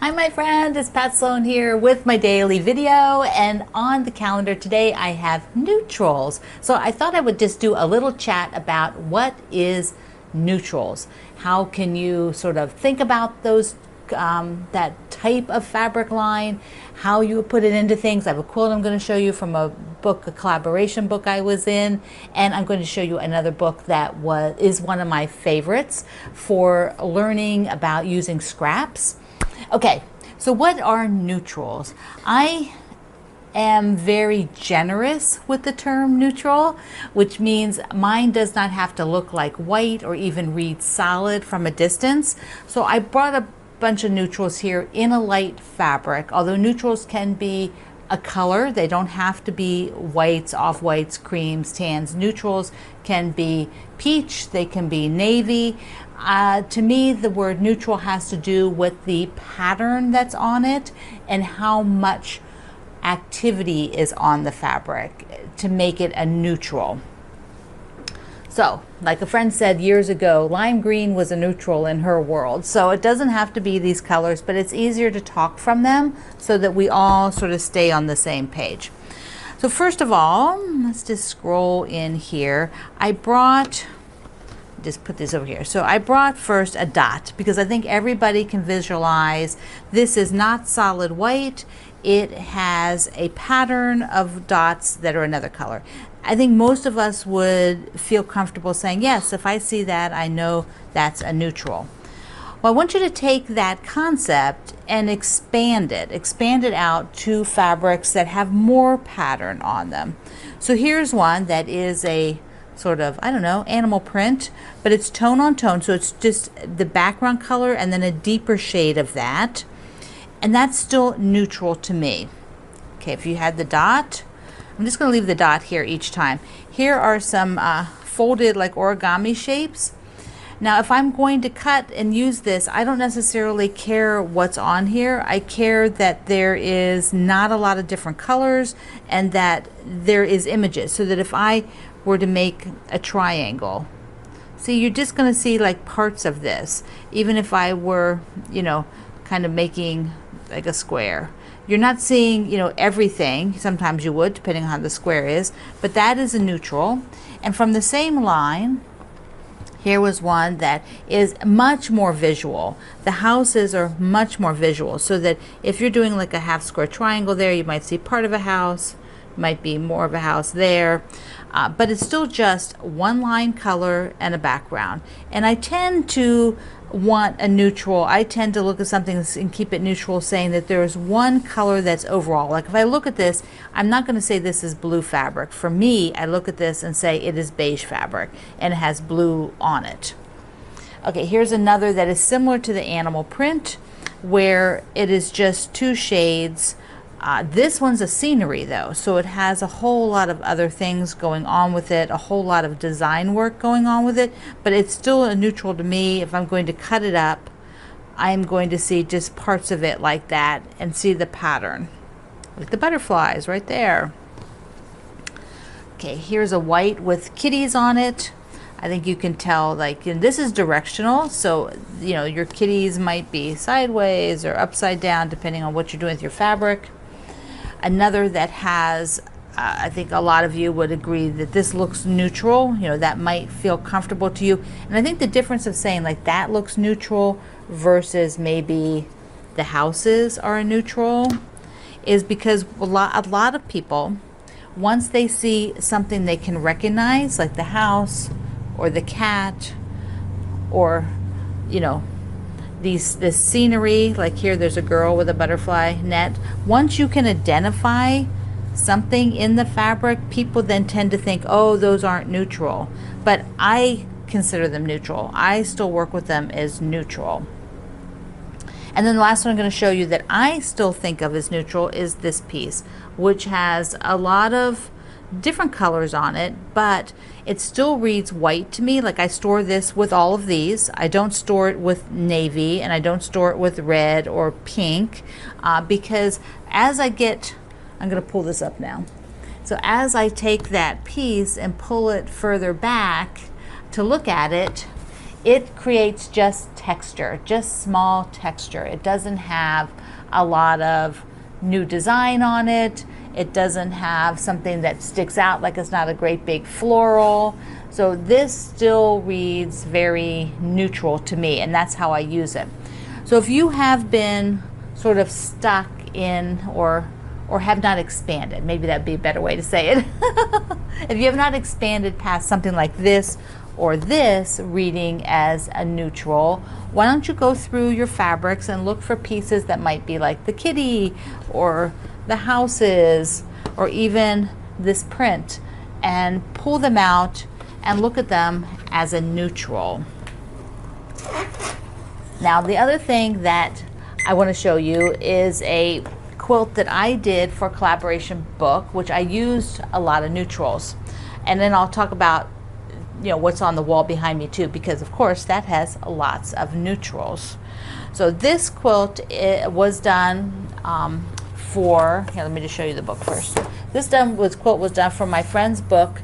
Hi my friend, it's Pat Sloan here with my daily video, and on the calendar today I have neutrals. So I thought I would just do a little chat about what is neutrals. How can you sort of think about those that type of fabric line, how you would put it into things. I have a quilt I'm going to show you from a book, a collaboration book I was in, and I'm going to show you another book that is one of my favorites for learning about using scraps. Okay, so what are neutrals? I am very generous with the term neutral, which means mine does not have to look like white or even read solid from a distance. So I brought a bunch of neutrals here in a light fabric, although neutrals can be a color. They don't have to be whites, off-whites, creams, tans. Neutrals can be peach, they can be navy. To me, the word neutral has to do with the pattern that's on it and how much activity is on the fabric to make it a neutral. So, like a friend said years ago, lime green was a neutral in her world. So it doesn't have to be these colors, but it's easier to talk from them so that we all sort of stay on the same page. So first of all, let's just scroll in here. Just put this over here. So I brought first a dot because I think everybody can visualize this is not solid white. It has a pattern of dots that are another color. I think most of us would feel comfortable saying, yes, if I see that, I know that's a neutral. Well, I want you to take that concept and expand it out to fabrics that have more pattern on them. So here's one that is a sort of, I don't know, animal print, but it's tone on tone. So it's just the background color and then a deeper shade of that. And that's still neutral to me. Okay, if you had the dot, I'm just going to leave the dot here each time. Here are some folded like origami shapes. Now, if I'm going to cut and use this, I don't necessarily care what's on here. I care that there is not a lot of different colors and that there is images, so that if I were to make a triangle, see, you're just going to see like parts of this. Even if I were, you know, kind of making like a square, you're not seeing, you know, everything. Sometimes you would, depending on how the square is, but that is a neutral. And from the same line, here was one that is much more visual. The houses are much more visual, so that if you're doing like a half square triangle there, you might see part of a house, might be more of a house there, but it's still just one line color and a background. And I tend to want a neutral. I tend to look at something and keep it neutral, saying that there's one color that's overall. Like if I look at this, I'm not going to say this is blue fabric. For me, I look at this and say it is beige fabric and it has blue on it. Okay, here's another that is similar to the animal print, where it is just two shades. This one's a scenery though, so it has a whole lot of other things going on with it, a whole lot of design work going on with it, but it's still a neutral to me. If I'm going to cut it up, I'm going to see just parts of it like that and see the pattern, like the butterflies right there. Okay, here's a white with kitties on it. I think you can tell, like, and this is directional, so you know your kitties might be sideways or upside down depending on what you're doing with your fabric. Another that has, I think a lot of you would agree that this looks neutral, you know, that might feel comfortable to you. And I think the difference of saying like that looks neutral versus maybe the houses are a neutral is because a lot of people, once they see something they can recognize, like the house or the cat or, you know, this scenery, like here there's a girl with a butterfly net. Once you can identify something in the fabric, people then tend to think, oh, those aren't neutral. But I consider them neutral. I still work with them as neutral. And then the last one I'm going to show you that I still think of as neutral is this piece, which has a lot of different colors on it, but it still reads white to me. Like I store this with all of these. I don't store it with navy and I don't store it with red or pink because as I get, I'm going to pull this up now. So as I take that piece and pull it further back to look at it, it creates just texture, just small texture. It doesn't have a lot of new design on it. It doesn't have something that sticks out, like it's not a great big floral. So this still reads very neutral to me, and that's how I use it. So if you have been sort of stuck in or have not expanded, maybe that'd be a better way to say it. If you have not expanded past something like this or this reading as a neutral, why don't you go through your fabrics and look for pieces that might be like the kitty or the houses or even this print, and pull them out and look at them as a neutral. Now the other thing that I want to show you is a quilt that I did for a collaboration book, which I used a lot of neutrals. And then I'll talk about, you know, what's on the wall behind me too, because of course that has lots of neutrals. So this quilt, it was done for, here, let me just show you the book first. This quilt was done for my friend's book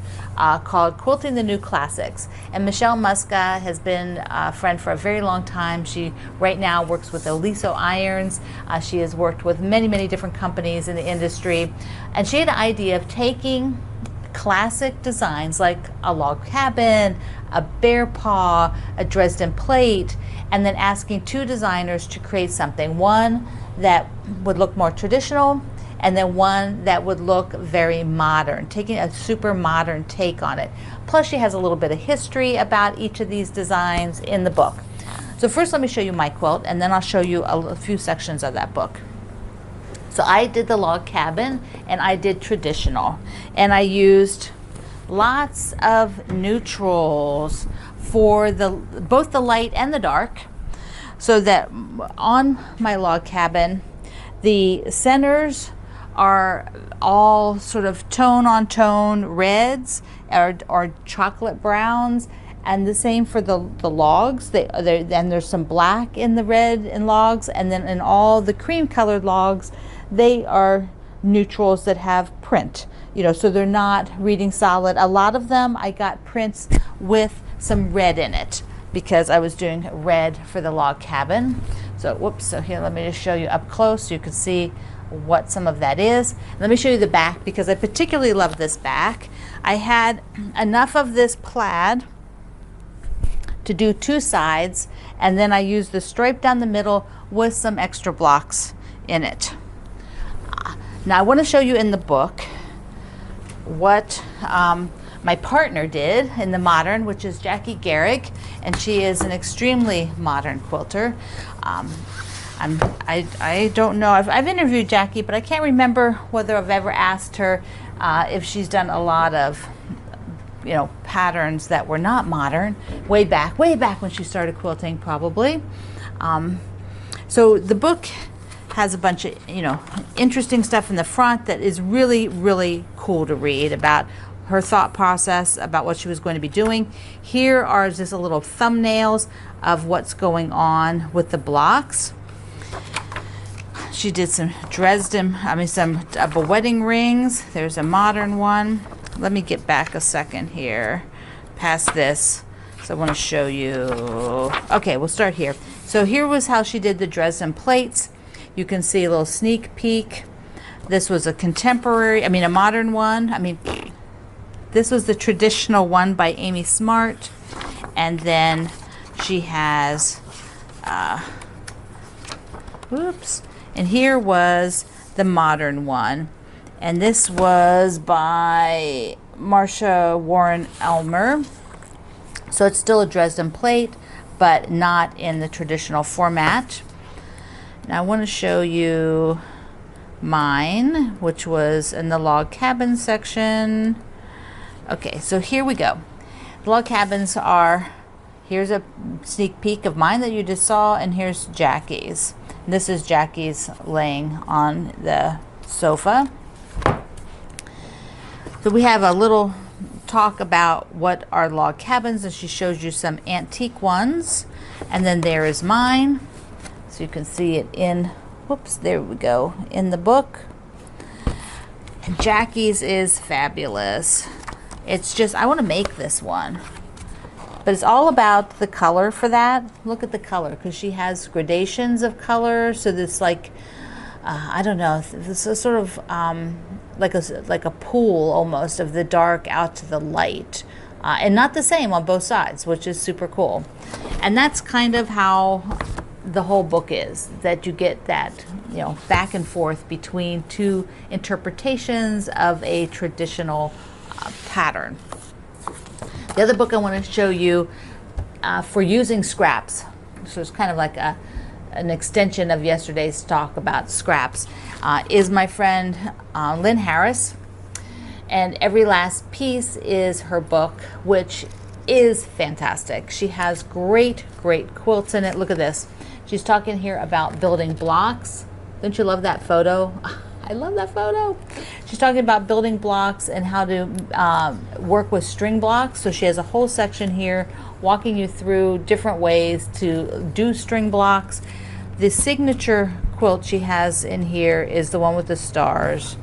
called Quilting the New Classics. And Michelle Muska has been a friend for a very long time. She right now works with Oliso Irons. She has worked with many, many different companies in the industry. And she had an idea of taking classic designs like a log cabin, a bear paw, a Dresden plate, and then asking two designers to create something. One that would look more traditional, and then one that would look very modern, taking a super modern take on it. Plus she has a little bit of history about each of these designs in the book. So first let me show you my quilt, and then I'll show you a few sections of that book. So I did the log cabin and I did traditional, and I used lots of neutrals for both the light and the dark, so that on my log cabin the centers are all sort of tone on tone reds or chocolate browns, and the same for the logs. Then there's some black in the red in logs, and then in all the cream colored logs they are neutrals that have print, you know, so they're not reading solid. A lot of them I got prints with some red in it because I was doing red for the log cabin. So whoops, so here let me just show you up close so you can see what some of that is. Let me show you the back because I particularly love this back. I had enough of this plaid to do two sides, and then I used the stripe down the middle with some extra blocks in it. Now I want to show you in the book what my partner did in the modern, which is Jackie Garrick, and she is an extremely modern quilter. I don't know, I've interviewed Jackie, but I can't remember whether I've ever asked her if she's done a lot of, you know, patterns that were not modern, way back when she started quilting probably. So the book has a bunch of, you know, interesting stuff in the front that is really, really cool to read about her thought process about what she was going to be doing. Here are just a little thumbnails of what's going on with the blocks. She did some Dresden, some wedding rings. There's a modern one. Let me get back a second here past this. So I want to show you. Okay, we'll start here. So here was how she did the Dresden plates. You can see a little sneak peek. This was a contemporary, a modern one. This was the traditional one by Amy Smart. And then she has, and here was the modern one. And this was by Marcia Warren Elmer. So it's still a Dresden plate, but not in the traditional format. Now I want to show you mine, which was in the log cabin section. Okay, so here we go. The log cabins are, here's a sneak peek of mine that you just saw, and here's Jackie's. This is Jackie's laying on the sofa. So we have a little talk about what are log cabins, and she shows you some antique ones. And then there is mine. So you can see it in, there we go, in the book. And Jackie's is fabulous. It's just, I want to make this one. But it's all about the color for that. Look at the color, because she has gradations of color. So this like, I don't know, this is sort of like a pool almost of the dark out to the light. And not the same on both sides, which is super cool. And that's kind of how the whole book is, that you get that, you know, back and forth between two interpretations of a traditional pattern. The other book I want to show you for using scraps, so it's kind of like an extension of yesterday's talk about scraps, is my friend Lynn Harris. And Every Last Piece is her book, which is fantastic. She has great quilts in it. Look at this. She's talking here about building blocks. Don't you love that photo? I love that photo. She's talking about building blocks and how to work with string blocks. So she has a whole section here walking you through different ways to do string blocks. The signature quilt she has in here is the one with the stars.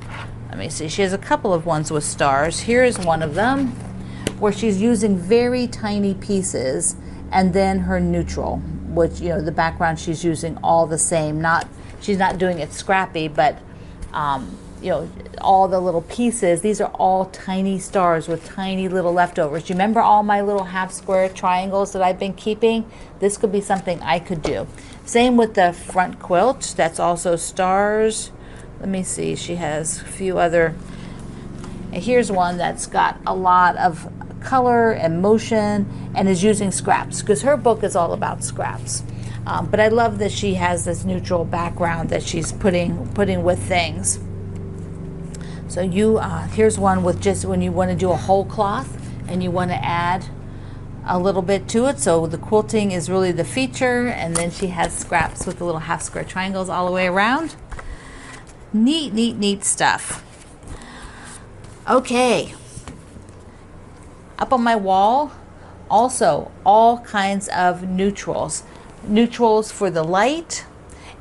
Let me see, she has a couple of ones with stars. Here is one of them where she's using very tiny pieces, and then her neutral, which, you know, the background she's using all the same. She's not doing it scrappy, but you know, all the little pieces, these are all tiny stars with tiny little leftovers. Do you remember all my little half square triangles that I've been keeping? This could be something I could do. Same with the front quilt, that's also stars. Let me see, she has a few other, here's one that's got a lot of color and motion and is using scraps, because her book is all about scraps. But I love that she has this neutral background that she's putting with things. So here's one with just when you want to do a whole cloth and you want to add a little bit to it. So the quilting is really the feature, and then she has scraps with the little half square triangles all the way around. Neat stuff. Okay. Up on my wall, also all kinds of neutrals. Neutrals for the light,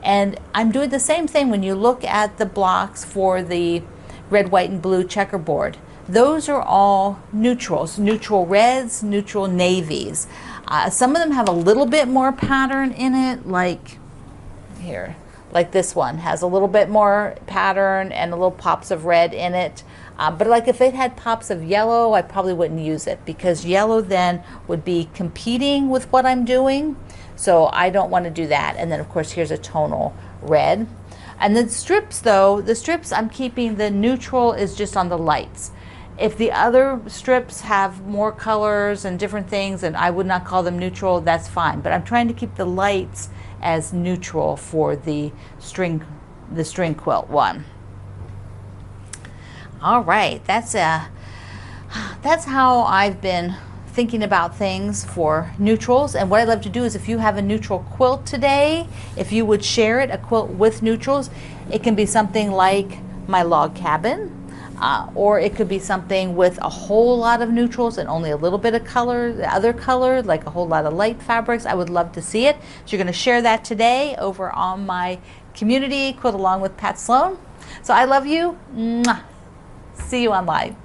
and I'm doing the same thing when you look at the blocks for the red, white, and blue checkerboard. Those are all neutrals, neutral reds, neutral navies. Some of them have a little bit more pattern in it, like here, like this one has a little bit more pattern and a little pops of red in it. But like if it had pops of yellow, I probably wouldn't use it, because yellow then would be competing with what I'm doing. So I don't want to do that. And then of course here's a tonal red. And the strips though, the strips I'm keeping, the neutral is just on the lights. If the other strips have more colors and different things, and I would not call them neutral, that's fine. But I'm trying to keep the lights as neutral for the string quilt one. All right, that's how I've been thinking about things for neutrals. And what I'd love to do is, if you have a neutral quilt today, if you would share it, a quilt with neutrals. It can be something like my log cabin, or it could be something with a whole lot of neutrals and only a little bit of color, the other color, like a whole lot of light fabrics. I would love to see it. So you're going to share that today over on my community, Quilt Along with Pat Sloan. So I love you. Mwah. See you online.